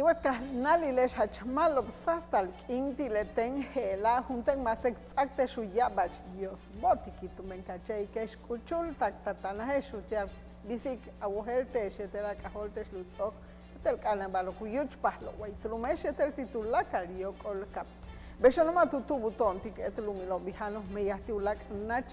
Hueca nali le hachmalo sastal kinti le ten hela junten más exacte shuyabach Dios botiki tu mencache que escuchul tak tatana heshutiar bisik agujelte shetela cajolte slutzok tel canabalo kuyuch pahlo wai trumeshe tel titular cario col cap Beshanoma tu button tik etlumilo bihanos meyasti ulak nach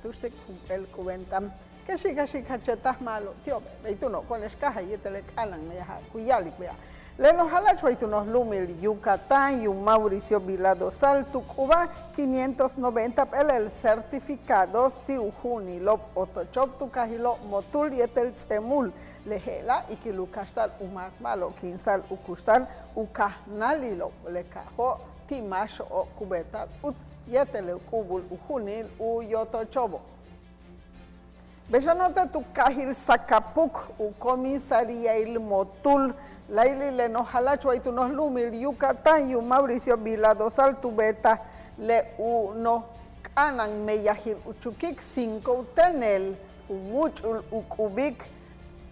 tuste el cuventam que siga chetas malo tío veituno con escaja y te calan me ya cuyali vea Leno halach veitunos lumil Yucatán y un Mauricio Vilado Salto Cuba 590 el certificados ti ujuni lo otochop tu kahilo motul y el semul lehela y que lucastal umas malo kinsal ukustal ukahnalilo le cajo timash o kubetal ut yetele kubul ujunil u yotochobo Bejanota tu kahil sakapuk u comisaría il motul Laili le nos halacho y tu nos lumil Yucatán y un Mauricio Vilado Salto beta le uno canan meyahil uchukik 5 tenel un muchul u kubik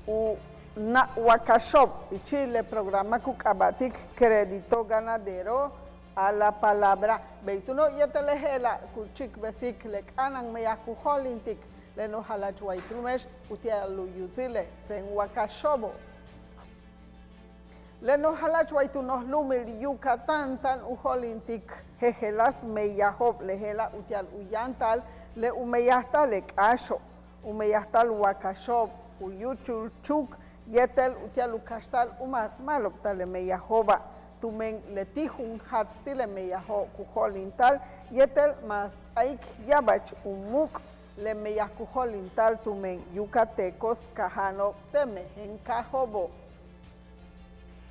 u na wakashop y Chile programa kukabatik crédito ganadero a la palabra beituno yetelehela kuchik besik le canan meyakuholintik le nos halacho y tu mesh utia lu yuzile sen wakashobo Le nos halachwa tu nos lumil Yucatán tan uholintik hehelas meyahob lehela utial uyantal le umeyastal ekasho umeyastal wakashob uyuchul chuk yetel utial ukastal umas maloptal le meyahoba tumen letihun hatstil meyaho kuholintal yetel mas aik yabach umuk le meyakuholintal tumen yucatecos kahano teme en kahobo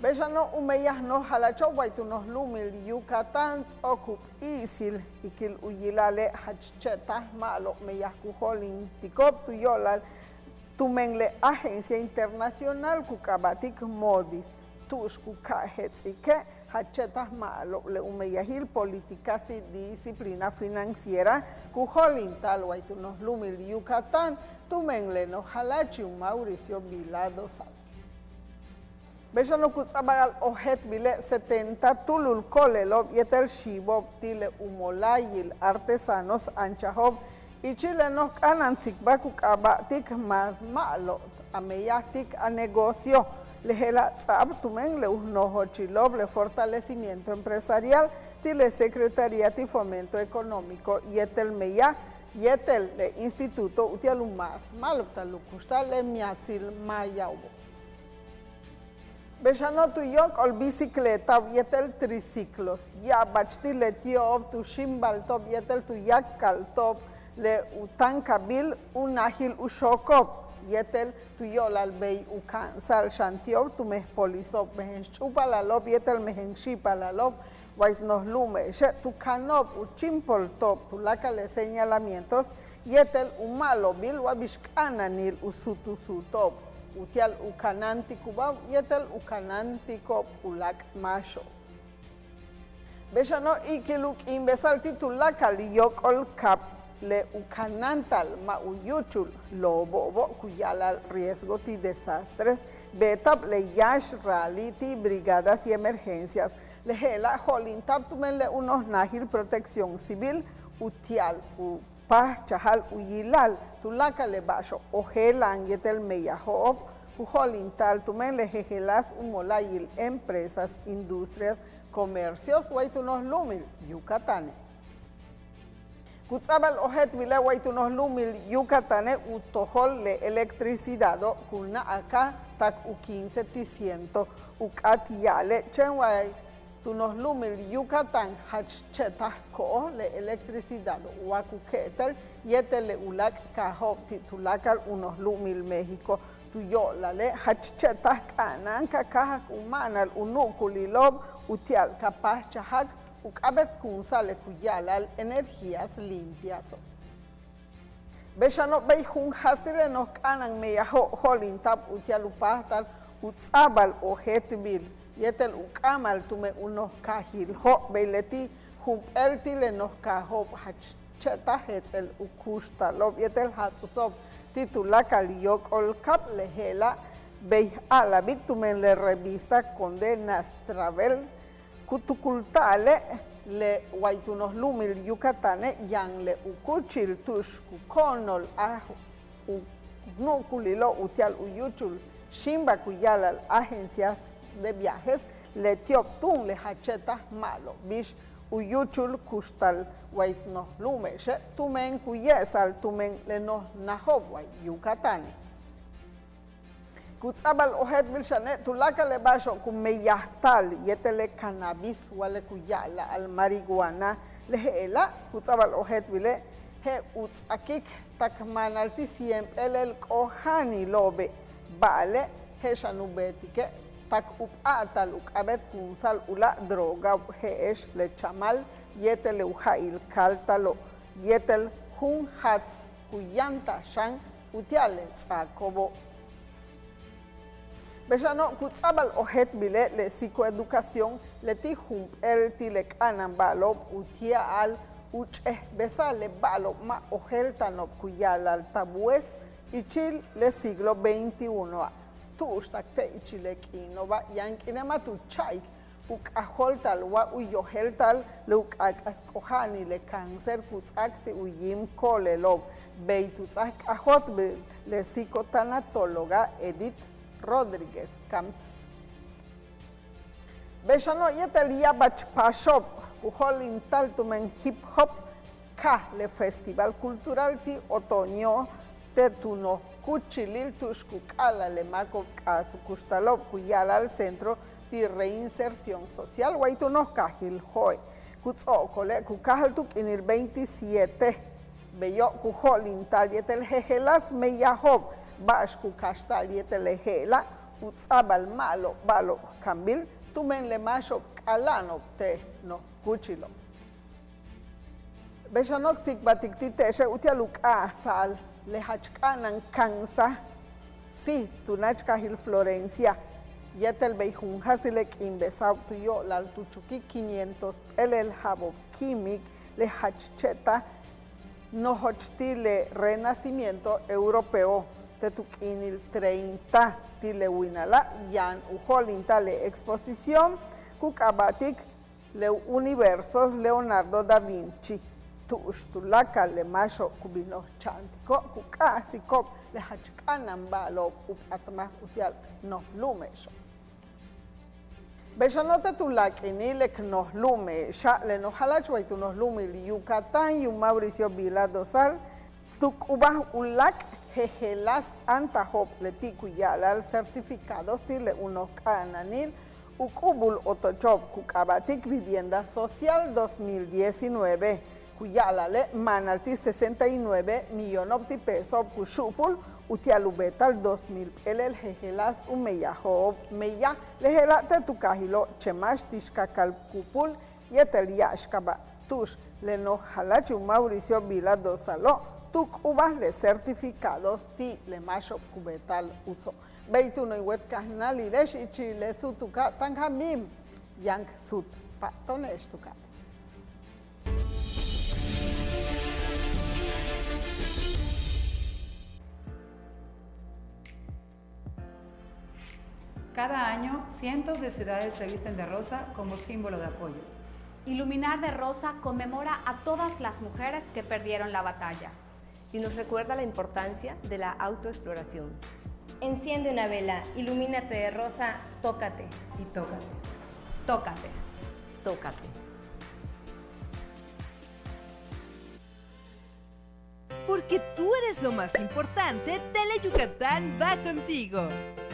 Bejano umeyah no halacho waitu nos lumil Yucatán okup isil ikil uyilale hacheta malo meyah kuholin tikop tu yolal tumengle agencia internacional kukabatik modis tush kukahetzike hacheta malo le umeyahil políticas y disciplina financiera kuholin tal waitu nos lumil Yucatán tumengle no halachi Mauricio Vilado Sal Bejano kutsabagal ojet bile 70 tulul kolelob yetel shibob tile umolayil artesanos anchahob y chilenos kanansik bakukabatik más malo ameyatik a negocio lehela tsab tumen le unojo chilob le fortalecimiento empresarial tile secretariat y fomento económico yetel meya yetel le instituto utialumas malo talukustal le miatzil mayaubo Bejano tu yok ol bicicleta yetel triciclos ya bachti le tiob tu shimbal top yetel tu yakkal top le utankabil unahil ushokop yetel tu yolal bey ukansal shantiob tu mehpolisop mehen chupa la lob yetel mehen shipa la lob wais nos lume she tu kanop uchimpol top tu lakale señalamientos yetel umalo bil wabishkananil usutu su top utial ukananti kubab yetel ukananti kop ulak masho Bejano ikiluk imbesal titulakal yokol kap le ukanantal ma uyuchul lo bobo kuyala riesgo ti desastres betab le yash reality brigadas y emergencias le hela holintab tumen le unos nahil protección civil utial Pah chahal uyilal tulaka le basho ojelan yetel meyahob ujolintal tumen le jejelas umolayil empresas industrias comercios waitunos lumil Yucatán Kutzabal ojet vile waitunos lumil Yucatán utohol le electricidad kuna acá tak u15 ticiento ukatiale chenway Tu nos lumil Yucatán hachchetah ko le electricidad wakuketel yetele ulak kahob titulakal unos lumil México tu yola le hachchetah kanan kakahak umanal unukulilob utial kapah chahak ukabet kunsale kuyalal energías limpias. Beshano beihun hasire nos kanan meyaho holintab utialupahtal utzabal ojetbil yetel ukamal tume unos kahil ho beileti humpelti le nos kahob hacheta el ukushta lob yetel hatsosob titulakal yok ol kap lehela Veis a la víctima le revisa condenas travel kutukultale le guaitunos lumil yucatane yan le ukuchil tush kukonol a nukulilo utial uyuchul shimba kuyalal agencias de viajes le tioptun le hacheta malo bish uyuchul kustal guaitnos lume she tumen kuyesal tumen le no nahob guay yucatane kutzabal ohet bilshane tulaka le basho kumeyahtal yetele cannabis wale kuyala al marihuana le hela kutzabal ohet bile he utzakik takmanalti siempre el kohani lobe vale he shanubetike tak upatal ukabet kunsal ula droga heesh le chamal yetele uhail kaltalo yetel hun hats kuyanta shan utiale tsakobo Beshano kutzabal ohet bile le psicoeducación le tijum ti le kanan balo utia al uche besa le balo ma oheltanop kuyal al tabues ichil le siglo XXI tushtakte ichilek inova yankinema tu chaik ukajoltal wa uyoheltal le ukaskohani le cáncer kutzakti uyim kolelob beitutzak ajot le psicotanatóloga Edith Rodríguez Camps. Beshano yetelia bachpashop, kuholin taltumen hip hop, ka le festival cultural ti otoño tetuno kuchilil tushkukala le marco kasu kustalop kuyala al centro ti reinserción social waituno kahil hoy. Kutzokole kukahal tuk en el 27 beyo kuholin tal yetel jejelas meyahob Bashku kastal yetelehela, utzabal malo balo kambil, tumen le masho kalano te no kuchilo. Beshanok sik batiktite she utialuk asal le hachkanan kansa, si tunachka hil Florencia, yetel beijun hasilek imbesau tuyo lal tuchuki 500 el jabo kimik le hachcheta no hochtile renacimiento europeo. Tetukinil 30 tilewinala yan ujolinta le exposición kukabatik le universos Leonardo da Vinci tuustulaka le masho kubino chantico kukasikop le hachkanan balo upatma utial no lumesho Beshanote tulakini le knos lume sha le no halachwaitu nos lume li Yucatán y Mauricio Vila Dosal tukuba ulak Jejelas antahop letikuyalal certificados tile uno cananil ukubul otochop kukabatik vivienda social 2019 kuyalale manalti 69 millones de pesos kushupul utialubetal 2000 el jejelas umeyahob meya lehelate tukahilo chemash tishkakal kupul yeteliashkaba tush leno halachu Mauricio Vila Dosalo tuk ubas le certificados ti le masho kubetal uzo. Beituno iwet kahnal iresh ichi le sutuka tangamim yank sut patonesh tukat. Cada año, cientos de ciudades se visten de rosa como símbolo de apoyo. Iluminar de rosa conmemora a todas las mujeres que perdieron la batalla. Y nos recuerda la importancia de la autoexploración. Enciende una vela, ilumínate de rosa, tócate. Y tócate. Tócate. Tócate. Porque tú eres lo más importante, Tele Yucatán va contigo.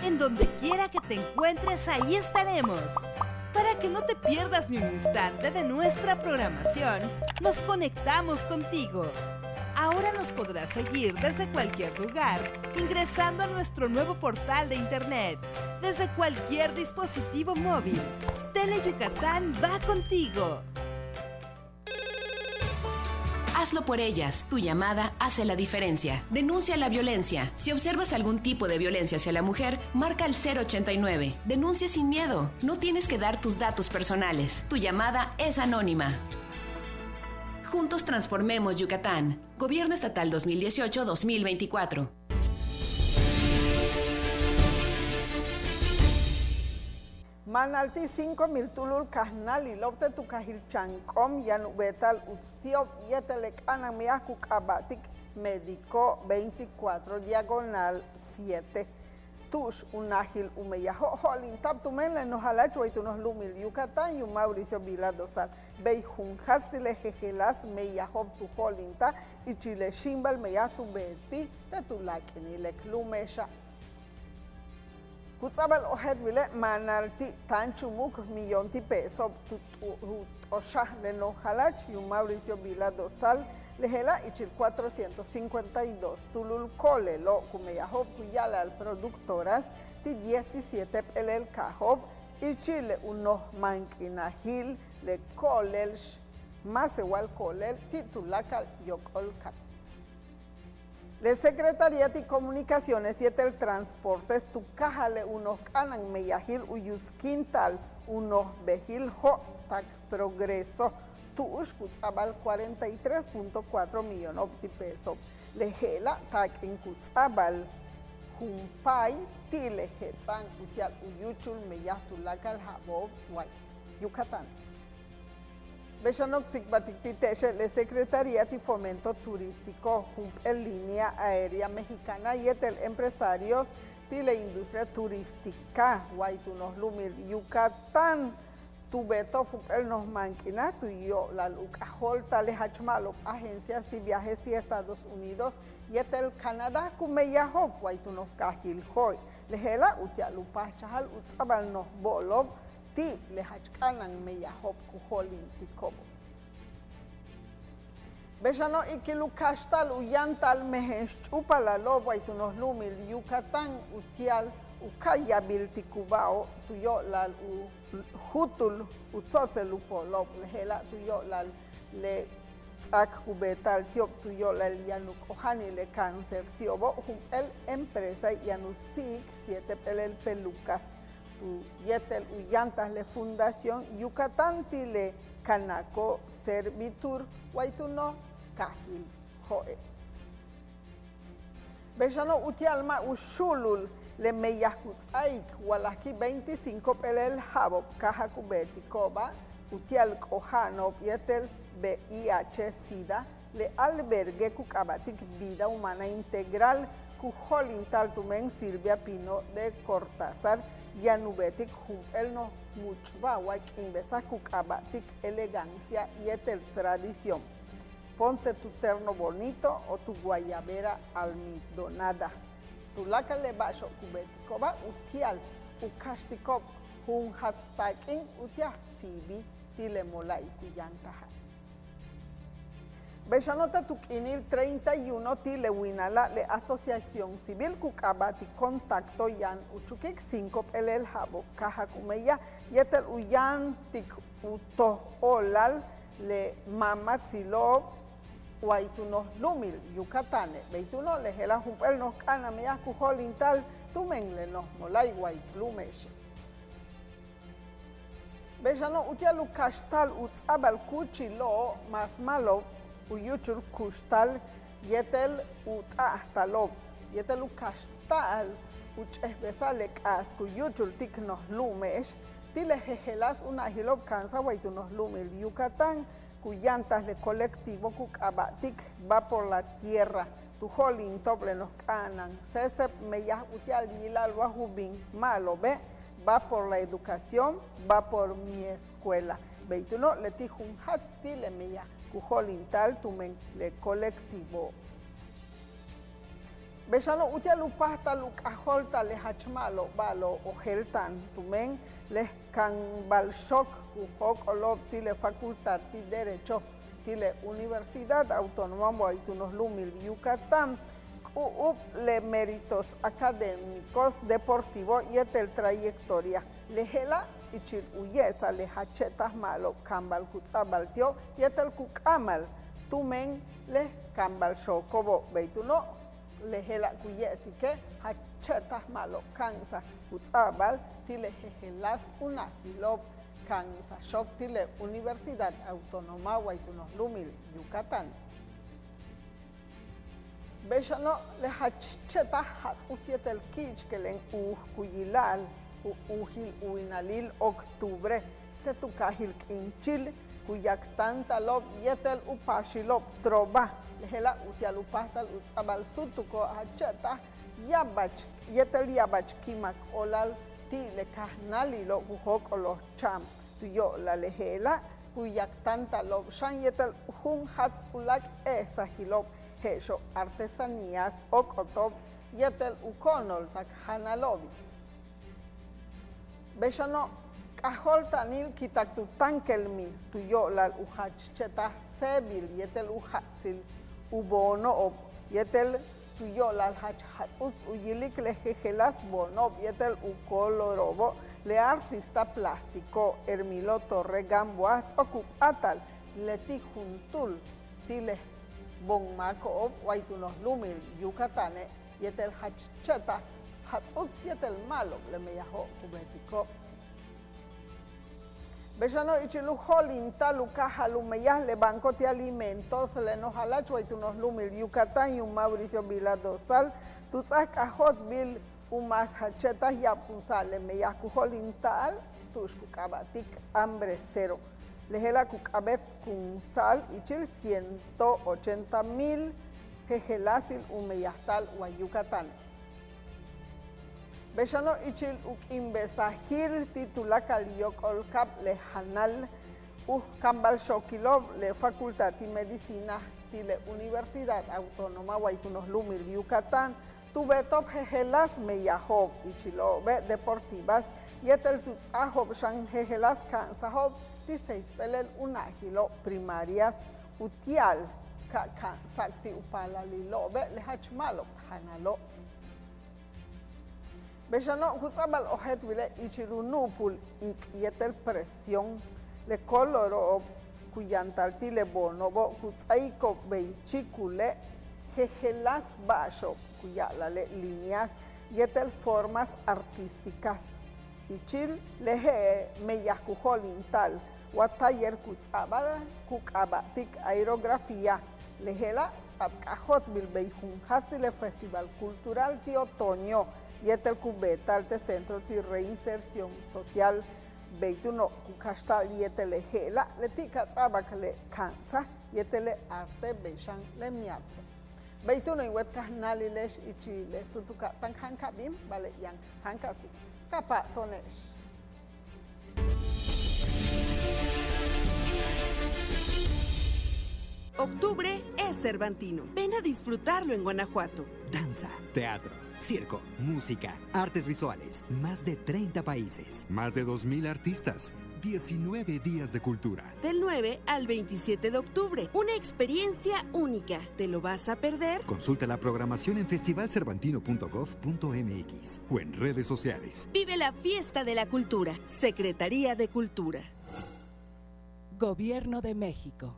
En donde quiera que te encuentres, ahí estaremos. Para que no te pierdas ni un instante de nuestra programación, nos conectamos contigo. Ahora nos podrás seguir desde cualquier lugar, ingresando a nuestro nuevo portal de internet, desde cualquier dispositivo móvil. Tele Yucatán va contigo. Hazlo por ellas. Tu llamada hace la diferencia. Denuncia la violencia. Si observas algún tipo de violencia hacia la mujer, marca el 089. Denuncia sin miedo. No tienes que dar tus datos personales. Tu llamada es anónima. Juntos transformemos Yucatán. Gobierno Estatal 2018-2024. Manalti 5,000 tulul kahnal y lopte tu kahil chancom yan betal utstiop yetelek anamiakuk abatik médico 24 diagonal 7. Tush unahil umeyaho holin tap tu men le nos halacho y tu nos lumil Yucatán y Mauricio Viladosal. Beijun hasile jejelas meyahob tu holinta y chile shimbal meyatu beti te tu lakini lek lumesha. Kutsabal ohed vile manalti tanchumuk millonti peso oshah le no halach y Mauricio Viladosal lehela ichil 452 tulul cole lo kumeyahob kuyala al productoras ti 17 pelel kahob ichil uno mankinahil le kolel más igual kolel titulakal yokolkal. La Secretaría de Comunicaciones y el Transporte tu cajale unos canan meyahil uyutzquintal unos bejil ho tak progreso tu ushkutzabal 43.4 millones de pesos. Lejela tak en kutzabal humpay ti lejezan utial uyuchul meyatulakal habob guay Yucatán. Beshanok Batikiteshe, la Secretaría de Fomento Turístico, en línea aérea mexicana y el empresarios de la industria turística, Guaytunos Lumir, Yucatán, Tubeto, el nos manquina, tu y yo, la Lucajol, Tales Hachmalo, agencias de viajes de Estados Unidos y el Canadá, Kumeyaho, Guaytunos Cajil Hoy, Lejela, Utialupa, Chahal, Utzabal nos Bolob, ti le hachkanan meyahob kuholin tikobo. Bejano ikilu kastal uyantal mehench upala lobo y tunos lumil Yucatán utial ukayabil tikubao tuyo lal hutul utzotzel upolob lehela tuyo lal le tzak kubetal tiop tuyo lal yanuk ohani le cáncer tiobo el empresa yanusik 7 pelel pelucas. Tu yetel uyantas le fundación Yucatán tile Canaco Servitur Guaytuno Cajil Joe. Bejano utialma ushulul le meyahkuzaik walaki 25 pelel habob caja cubeticoba utial cojano yetel VIH SIDA le albergue cucabatic vida humana integral cujolintal tumen Silvia Pino de Cortázar Yanubetik el no muchbawa inbesa cucabatic elegancia y etel tradición. Ponte tu terno bonito o tu guayabera almidonada. Tu laca le basho cubeticoba utial ukashtikop un hastakin utia sibi tile molai kuyantaha. Beshanota tukinil 31 tile winala le Asociación Civil Cucabati Contacto yan uchukik 5 pelel habo caja kumeya yetel uyan tik uto olal le mamatzilo Guaytunos Lumil Yucatane beituno le hela humpel nos cana meya kujolintal tumen le nos molay guayplumesh. Beshano utialu kastal utzabal kuchilo mas malo uyuchul kustal yetel utahtalop yetel ukastal uchesbesale kasku yuchul tiknos lumesh tile jejelas una hilop cansa Guaytunos Lumil Yucatán cuyantas le colectivo cucabatic va por la tierra tu holin tople nos canan sesep meyah utial yilal wahubin malo ve va por la educación va por mi escuela beituno le tijun hatstile meyah cujolintal tumen le colectivo. Beshano utialu pasta lucajolta le hachmalo balo ojeltan tumen le canbalshok ujok olob tile facultad ti derecho tile Universidad Autónoma Guaytunos Lumil Yucatán le méritos académicos deportivos y etel trayectoria lejela ichil uyesa le hachetas malo kambal kutzabal tio yetel kukamal tumen le kambal shokobo beituno lehela kuyesi que hachetas malo kansa kutzabal tile jejelas una hilob kansa shok tile Universidad Autónoma Guaytunos Lumil Yucatán. Beshano le hachetas hatsusiet el kich que len kuyilal ujil uinalil octubre te tukahil kinchil kuyaktantalop yetel upashilop troba lehela utialupahtal utzabal sutuko hacheta yabach yetel yabach kimak olal ti lekahnalilo buhok olos cham tuyo la lehela kuyaktantalop shan yetel hum hats ulak esahilop hesho artesanías okotop yetel ukonol tak hanalobi beshano kahol tanil kitak tu tankelmi tu yo lal uhach cheta sebil yetel uhatsil ubono ob yetel tu yo lal hach hatsuts uyilik lejejelas bonob yetel ukolorobo le artista plástico Hermilo Torre Gamboa ocupatal leti juntul tile bonmako ob waitunos lumil Yucatane yetel hach cheta hatsuts yetel malo le meyaho kubetiko Bellano ichilu holinta lucaja lumeyas le banco de alimentos le nos halacho y tu nos lumil Yucatán y un Mauricio Vila Dosal tu saca hot bill umas hachetas y apunzal le meyas cu holintal tus cucabatic hambre cero le hela cucabet con sal ichil 180,000 jejelasil umeyastal wa Yucatán Bellano ichil imbesahir titulakal yokol kap le hanal kambal shokilov le facultad de medicina tile Universidad Autónoma Guaytunos Lumil Yucatán tuve top jejelas meyahob ichilo be deportivas yetel tutsahob shan jejelas kansahob 16 pelel unahilo primarias utial ka sakti upalalilo be le hachmalo hanalo Bellano Huzabal Ojet Vile Ichirunupul ik yetel presión le coloro cuyantalti le bonobo Huzaiko Beichicule jejelas basho cuyalale líneas yetel formas artísticas Ichil leje meyacujolintal Watayer Kuzabal Kukabatik aerografía lejela Zabcajot Bilbeijun Hasile Festival Cultural de Otoño Yetel Cubeta, el Centro de Reinserción Social, Beituno, Cucastal, Yetele Gela, Letica Zabacale Cansa, Yetele Arte, Beishan, Lemiatza. Beituno y Wetcahnali Lesh y Chile, Sutuca, Tan Hankabim, Vale Yang, Hankasu, Capa Tonesh. Octubre es Cervantino. Ven a disfrutarlo en Guanajuato. Danza, teatro, circo, música, artes visuales, más de 30 países, más de 2,000 artistas, 19 días de cultura. Del 9 al 27 de octubre, una experiencia única. ¿Te lo vas a perder? Consulta la programación en festivalcervantino.gov.mx o en redes sociales. Vive la fiesta de la cultura. Secretaría de Cultura. Gobierno de México.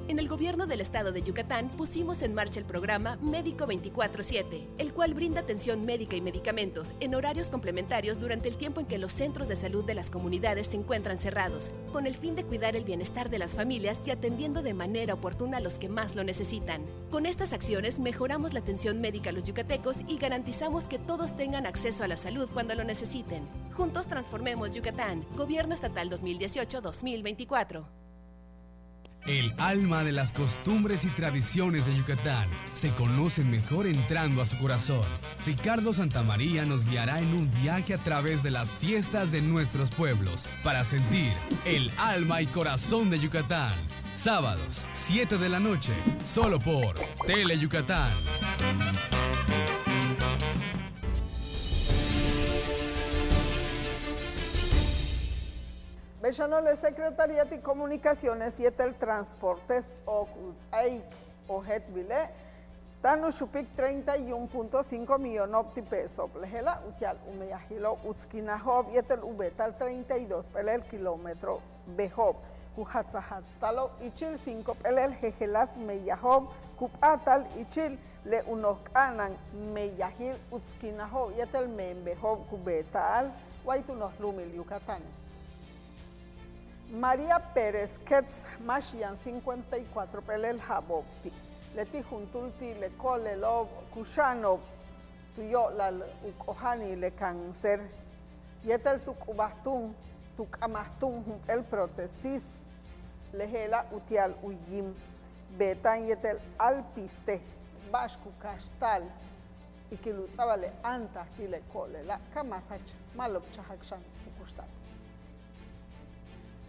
En el gobierno del estado de Yucatán pusimos en marcha el programa Médico 24/7, el cual brinda atención médica y medicamentos en horarios complementarios durante el tiempo en que los centros de salud de las comunidades se encuentran cerrados, con el fin de cuidar el bienestar de las familias y atendiendo de manera oportuna a los que más lo necesitan. Con estas acciones mejoramos la atención médica a los yucatecos y garantizamos que todos tengan acceso a la salud cuando lo necesiten. Juntos transformemos Yucatán. Gobierno Estatal 2018-2024. El alma de las costumbres y tradiciones de Yucatán se conocen mejor entrando a su corazón. Ricardo Santamaría nos guiará en un viaje a través de las fiestas de nuestros pueblos para sentir el alma y corazón de Yucatán. Sábados, 7 de la noche, solo por Tele Yucatán. Bellano Secretaría de Comunicaciones y el Transportes o Ojet Vile, Tanu Shupik 31.5 millones de pesos. Lejela Utial Umeyahilo Utskinahob y el Ubetal 32 pelel kilómetro Behob. Kuhatzahatstalo Ichil 5 pelel Jejelas Meyahob Kupatal Ichil le Unokanan Meyahil Utskinahob y el Membehob Kubetal Waitunos Lumil Yucatán. María Pérez Ketz Mashian 54 pelel Habobti Leti Juntulti le Kolelov Kushano Tuyo la Ukohani le Cáncer yetel tukubastun, tukamastun el prótesis, lehela utial uyim, betan yetel alpiste, bashku kastal, y que lutzabale antas tile cole, la kamasach, malop chahakshan, ukustal.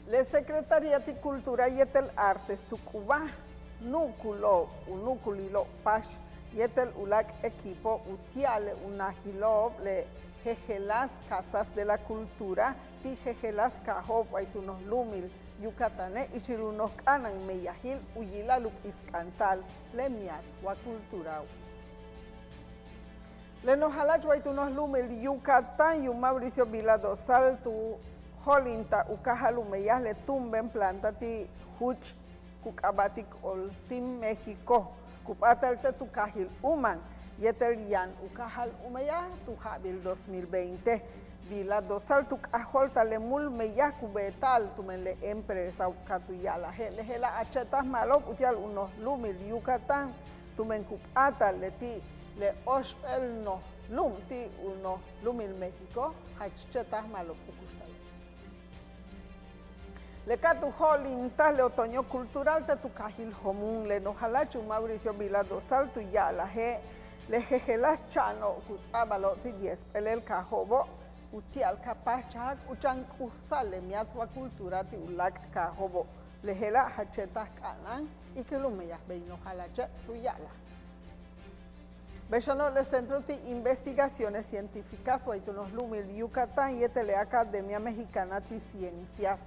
La Secretaría de Cultura yetel Artes tukuba, núculo, unuculilo pash, yetel ulak equipo utiale unahilo le jejelas casas de la cultura, ti jejelas cajob aitunos lumil, yucatane y chilunos canan meyahil uyila lup iscantal, le miats wa cultura. Le nos halach aitunos lumil Yucatán yu Mauricio Viladosal tu holinta ukahalumeyas le tumben planta ti huch kukabatik ol sim México. Kupatelte tu kahil uman, yetel yan ukahal umeya tu habil 2020. Viladosal tu kahol talemul meya kubetal tu menle empresa ukatuyala. Hela achetas malop utial unos lumil Yucatán tu men kupatal le ti le ospel no lum ti unos lumil México hachetas malop ukustal. Le catu holinta le otoño cultural te tu cajil homún le nojalachu Mauricio Viladosal tu ya la he le jejelas chano kutzabalo ti 10 pelel cajobo utial capaz chak uchan kusale miaswa cultura ti ulak cajobo le hela hachetas kanan y que lo meyas be nojalache tu ya la. Bechano le Centro de Investigaciones Científicas Huaytunos Lumil Yucatán y la Academia Mexicana de Ciencias.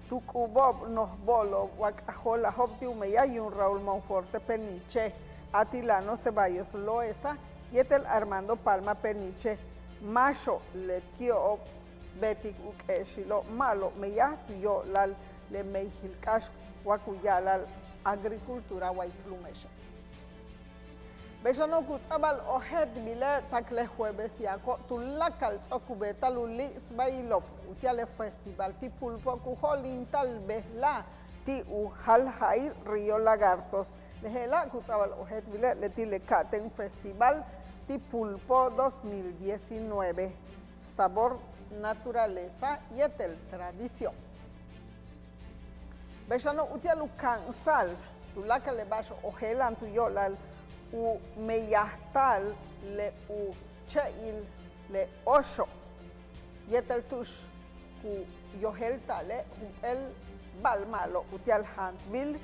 Tucubob nos bolo, Huacajola, Hopti Umeya y un Raúl Monforte Peniche, Atilano Ceballos Loesa y Armando Palma Peniche, Macho Letio, Betic Ukeshilo, Malo, Meya, Yo, Lal, Le Meijilcash, Huacuyalal, Agricultura, Huaytlumesha. Bechano kutzabal ohet bile takle jueves yako tulakal okubeta luli sbailop utiale festival ti pulpo kuholin tal behla ti uhal hai Río Lagartos lehela kutzabal ohet bile leti lekaten festival ti pulpo 2019 sabor naturaleza yetel tradición. Bechano utialu cansal tulakal le basho ohelan tu yolal u meyahtal le u cheil le osho yetel tush ku yohelta le el balmalo utial handbil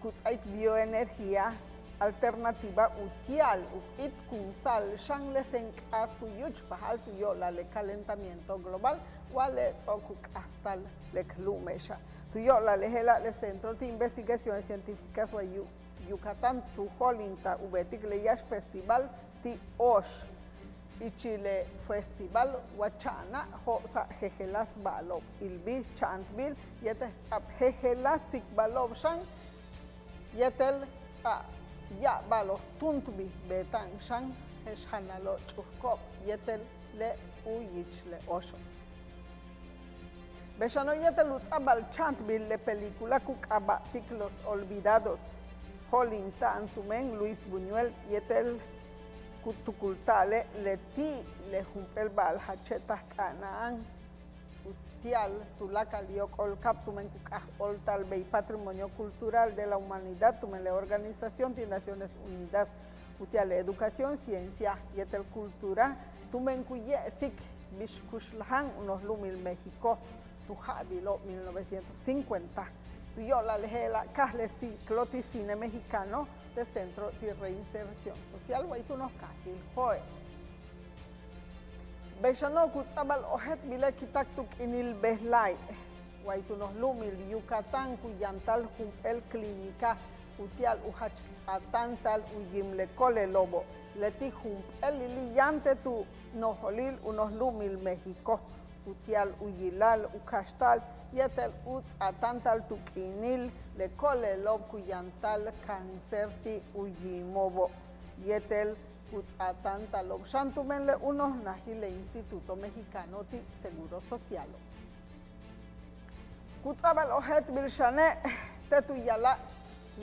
kutzait bioenergía alternativa utial it kunsal shang le senkas ku yuch pahal tu yola le calentamiento global wale tsoku kasal le klumesha tu yola le hela le Centro de Investigaciones Científicas wayu Yucatán tu holinta ubetik leyash festival ti osh y Chile festival wachana hosa jejelas balob ilbi chantbil yetel tzap jejelas sik balob shan yetel tza ya balob tuntbi betan shan heshanalo chukop yetel le uyich le osho. Bechano yetel utzabal chantbil le película kukabatik Los Olvidados. Holinta Antumen, Luis Buñuel, Yetel Kutukultale, Leti, Lejumpel Bal, Hachetas Canaan, Utial, Tulaca, Liocol, Captumen, Cucaj, Oltal, Bey, Patrimonio Cultural de la Humanidad, Tumen, la Organización de Naciones Unidas, Utial, Educación, Ciencia, Yetel Cultura, Tumen, Cuye, Sik, Bishkushlahan, Unos Lumil, México, Tujabilo, 1950. Yo la lejela Caslesi Cloti Cine Mexicano del Centro de Reinserción Social Huaytunos Cajil Joe. Bechano kutzabal ohet bile kitaktuk inil behlay Huaytunos Lumil Yucatán kuyantal el clínica utial uhachzatantal uyimle cole lobo leti el liliyante tu noholil unos Lumil México utial uyilal ukashtal yetel utz atantal tukinil le cole lob kuyantal cancerti uyimobo yetel utz atantal lob shantumenle unos nahile Instituto Mexicano ti Seguro Social. Kutzabal ohet bilshane tetuyala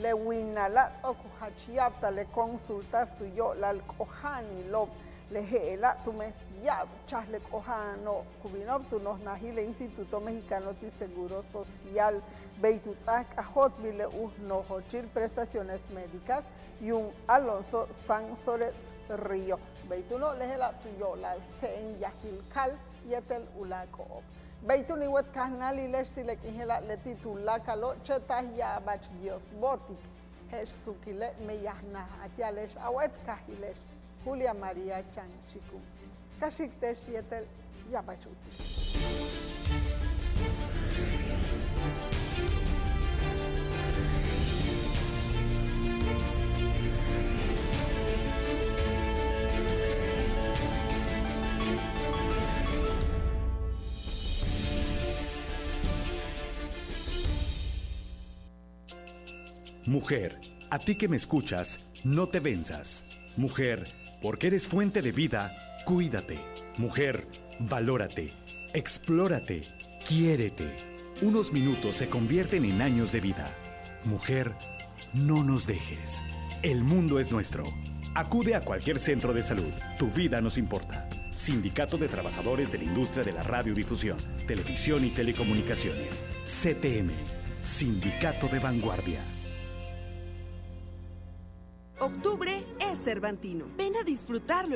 le winala tsokuhachiapta le consultas tuyo lal kohani lob lejela tume ya chaslek ojano kubinop tu nos nahile Instituto Mexicano de Seguro Social beitutzak ajot bile no hochil prestaciones médicas y un Alonso Sansores Río beituno lejela tuyo la sen yahilkal yetel ulako beituni wet kanal ilestilek ingela letitulakalo chetahya bach Dios botik Jesukile meyahna atialesh awet kahilesh Julia María Chanchiku. Kashiktesh yetel yabachuti. Mujer, a ti que me escuchas, no te venzas. Mujer, porque eres fuente de vida, cuídate. Mujer, valórate, explórate, quiérete. Unos minutos se convierten en años de vida. Mujer, no nos dejes. El mundo es nuestro. Acude a cualquier centro de salud. Tu vida nos importa. Sindicato de Trabajadores de la Industria de la Radiodifusión, Televisión y Telecomunicaciones. CTM. Sindicato de Vanguardia. Octubre es cervantino. Ven a disfrutarlo en